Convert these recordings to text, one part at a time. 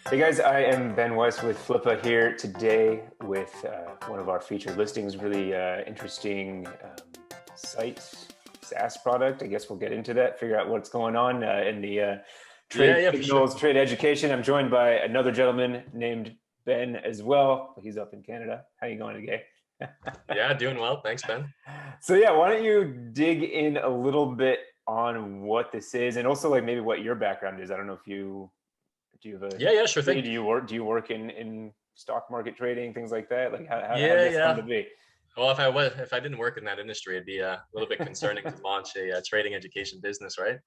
Hey guys, I am Ben West with Flippa here today with one of our featured listings. Really interesting site, SaaS product. I guess we'll get into that, figure out what's going on in the Yeah, trade yeah, for sure. signals, trade education. I'm joined by another gentleman named Ben as well. He's up in Canada. How you going today? Yeah, doing well. Thanks, Ben. So yeah, why don't you dig in a little bit on what this is and also like maybe what your background is. I don't know if you do you have a Yeah, yeah, sure history? thing. Do you work in stock market trading, things like that? Like how did Yeah, this come to yeah. be? Well, if I didn't work in that industry, it'd be a little bit concerning to launch a, trading education business, right?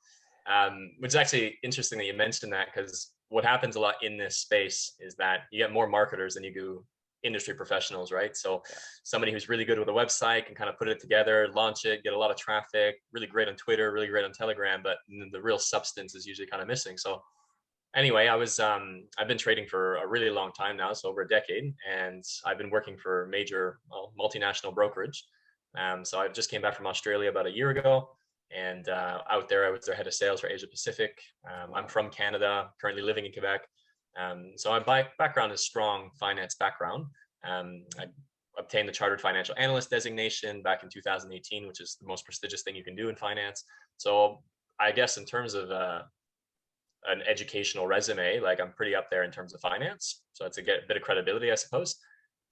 Which is actually interesting that you mentioned that because what happens a lot in this space is that you get more marketers than you do industry professionals, right? So Yeah. somebody who's really good with a website can kind of put it together, launch it, get a lot of traffic, really great on Twitter, really great on Telegram, but the real substance is usually kind of missing. So anyway, I've been trading for a really long time now, so over a decade, and I've been working for a major multinational brokerage. So I just came back from Australia about a year ago, and out there I was their head of sales for Asia Pacific. I'm Wow. from Canada, currently living in Quebec. So my background is strong finance background. I obtained the Chartered Financial Analyst designation back in 2018, which is the most prestigious thing you can do in finance. So I guess in terms of an educational resume, like I'm pretty up there in terms of finance. So it's a bit of credibility, I suppose.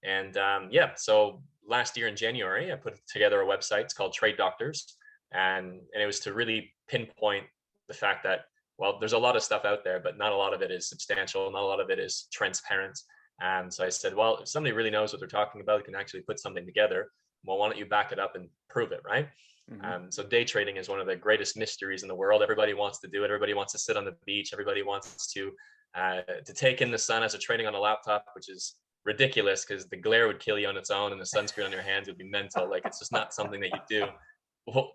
And yeah, so last year in January, I put together a website. It's called Trade Doctors, and it was to really pinpoint the fact that well, there's a lot of stuff out there, but not a lot of it is substantial. Not a lot of it is transparent. And so I said, well, if somebody really knows what they're talking about, can actually put something together. Well, why don't you back it up and prove it, right? Hmm. So day trading is one of the greatest mysteries in the world. Everybody wants to do it. Everybody wants to sit on the beach. Everybody wants to take in the sun as they're trading on a laptop, which is ridiculous because the glare would kill you on its own, and the sunscreen on your hands would be mental. Like it's just not something that you do.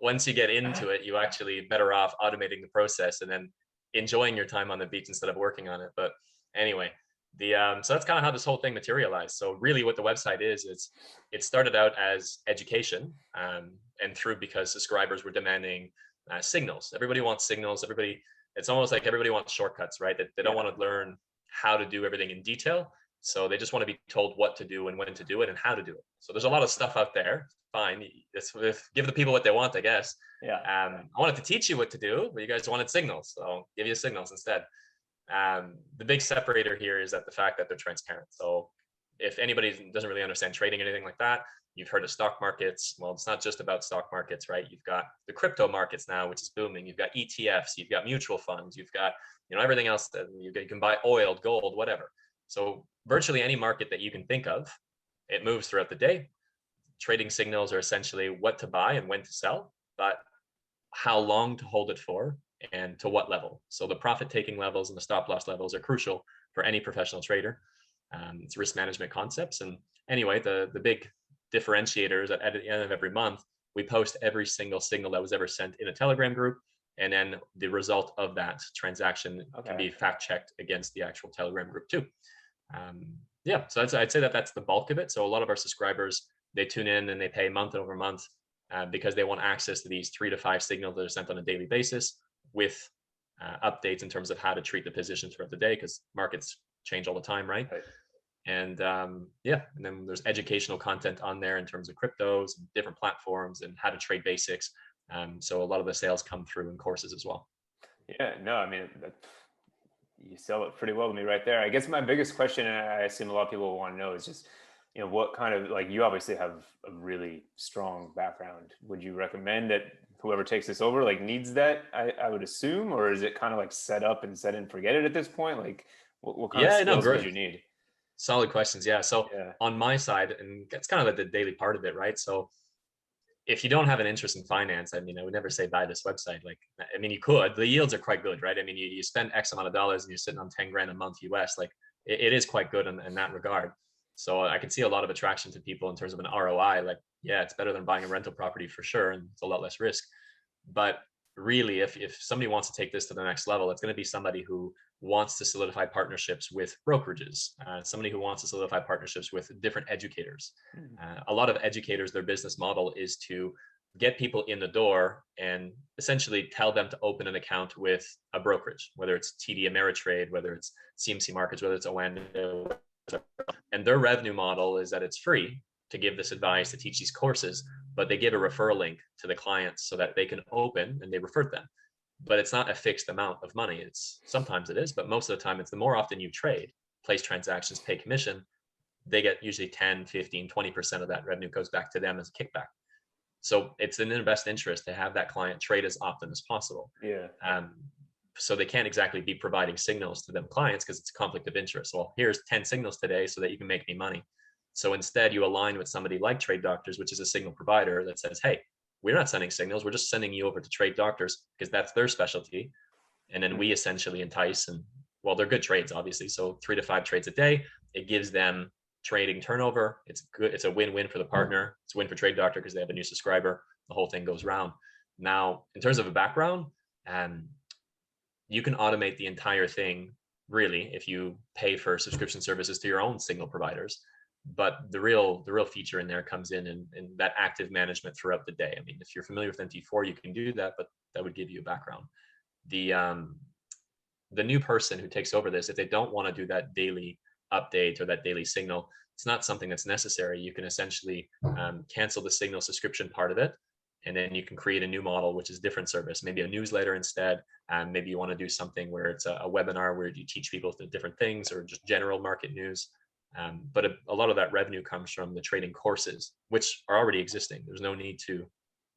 Once you get into it, you actually better off automating the process and then enjoying your time on the beach instead of working on it. But anyway, the so that's kind of how this whole thing materialized. So really, what the website is it started out as education, and through because subscribers were demanding signals. Everybody wants signals. Everybody, it's almost like everybody wants shortcuts, right? That they don't Yeah. want to learn how to do everything in detail. So they just want to be told what to do and when to do it and how to do it. So there's a lot of stuff out there. Fine, give the people what they want, I guess. Yeah. I wanted to teach you what to do, but you guys wanted signals, so I'll give you signals instead. The big separator here is that the fact that they're transparent. So if anybody doesn't really understand trading or anything like that, you've heard of stock markets. Well, it's not just about stock markets, right? You've got the crypto markets now, which is booming. You've got ETFs, you've got mutual funds, you've got everything else that you can buy oil, gold, whatever. So virtually any market that you can think of, it moves throughout the day. Trading signals are essentially what to buy and when to sell, but how long to hold it for and to what level. So the profit taking levels and the stop loss levels are crucial for any professional trader. It's risk management concepts. And anyway, the big differentiators at the end of every month, we post every single signal that was ever sent in a Telegram group. And then the result of that transaction can Okay. be fact checked against the actual Telegram group too. Yeah, so I'd say that that's the bulk of it. So a lot of our subscribers, they tune in and they pay month over month because they want access to these 3 to 5 signals that are sent on a daily basis with updates in terms of how to treat the positions throughout the day because markets change all the time, right? Right. And yeah, and then there's educational content on there in terms of cryptos, and different platforms, and how to trade basics. So a lot of the sales come through in courses as well. Yeah. No, I mean you sell it pretty well to me right there. I guess my biggest question, and I assume a lot of people will want to know, is just what kind of like you obviously have a really strong background. Would you recommend that whoever takes this over like needs that? I would assume, or is it kind of like set up and set and forget it at this point? Like what kind of Yeah, no, skills would great. you need? Solid questions. Yeah. So Yeah. on my side, and that's kind of like the daily part of it, right? So if you don't have an interest in finance, I mean, I would never say buy this website. Like, I mean, you could. The yields are quite good, right? I mean, you spend X amount of dollars and you're sitting on 10 grand a month US. Like, it is quite good in that regard. So I can see a lot of attraction to people in terms of an ROI. Like, yeah, it's better than buying a rental property for sure, and it's a lot less risk. But really, if somebody wants to take this to the next level, it's going to be somebody who wants to solidify partnerships with brokerages, somebody who wants to solidify partnerships with different educators. Mhm. A lot of educators, their business model is to get people in the door and essentially tell them to open an account with a brokerage, whether it's TD Ameritrade, whether it's CMC Markets, whether it's Oanda. And their revenue model is that it's free to give this advice, to teach these courses, but they give a referral link to the clients so that they can open and they refer them. But it's not a fixed amount of money. It's sometimes it is, but most of the time it's the more often you trade, place transactions, pay commission, they get usually 10, 15, 20% of that revenue goes back to them as a kickback. So it's in their best interest to have that client trade as often as possible. Yeah. So they can't exactly be providing signals to them clients because it's a conflict of interest. Well, here's 10 signals today so that you can make me money. So instead you align with somebody like Trade Doctors, which is a signal provider that says, hey, we're not sending signals. We're just sending you over to Trade Doctors because that's their specialty. And then we essentially entice, and well, they're good trades, obviously. So 3 to 5 trades a day. It gives them trading turnover. It's good. It's a win-win for the partner. It's a win for Trade Doctor because they have a new subscriber. The whole thing goes round. Now, in terms of a background, you can automate the entire thing really if you pay for subscription services to your own signal providers. But the real feature in there comes in that active management throughout the day. I mean, if you're familiar with MT4, you can do that, but that would give you a background. The new person who takes over this, if they don't want to do that daily update or that daily signal, it's not something that's necessary. You can essentially cancel the signal subscription part of it, and then you can create a new model, which is different service, maybe a newsletter instead. Maybe you want to do something where it's a webinar where you teach people the different things, or just general market news. But a lot of that revenue comes from the trading courses, which are already existing. There's no need to,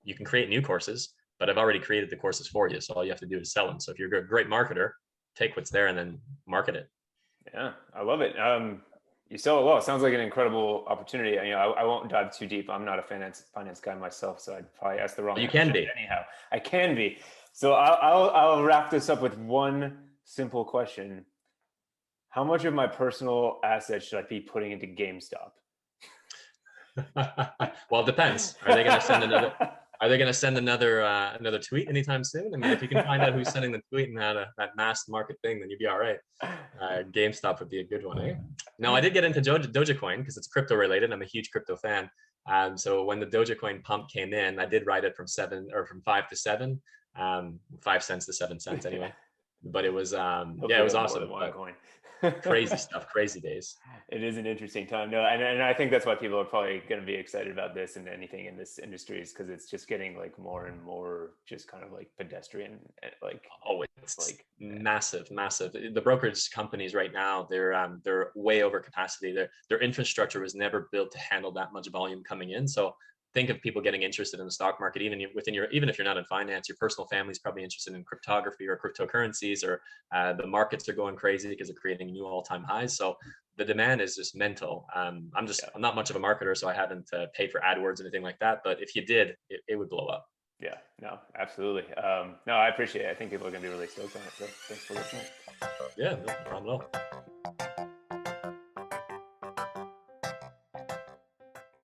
you can create new courses, but I've already created the courses for you. So all you have to do is sell them. So if you're a great marketer, take what's there and then market it. Yeah, I love it. You sell it well. It sounds like an incredible opportunity. You know, I won't dive too deep. I'm not a finance guy myself, so I'd probably ask the wrong. You can be. Anyhow. I can be. So I'll wrap this up with one simple question. How much of my personal assets should I be putting into GameStop? Well, it depends. Are they going to send another? Are they going to send another tweet anytime soon? I mean, if you can find out who's sending the tweet and that mass market thing, then you'd be all right. GameStop would be a good one, eh? No, I did get into Dogecoin because it's crypto related. I'm a huge crypto fan. So when the Dogecoin pump came in, I did ride it from 5 to 7, 5 cents to 7 cents anyway. But it was it was awesome. Crazy stuff, crazy days. It is an interesting time. No, and I think that's why people are probably going to be excited about this and anything in this industry, is because it's just getting like more and more just kind of like pedestrian, like, oh, it's like massive. The brokerage companies right now, they're way over capacity. Their infrastructure was never built to handle that much volume coming in. So think of people getting interested in the stock market, even if you're not in finance, your personal family is probably interested in cryptography or cryptocurrencies, or the markets are going crazy because they're creating new all-time highs. So the demand is just mental. I'm not much of a marketer, so I haven't paid for AdWords or anything like that. But if you did, it would blow up. Yeah, no, absolutely. No, I appreciate it. I think people are going to be really stoked on it. So thanks for listening. Yeah, no problem at all.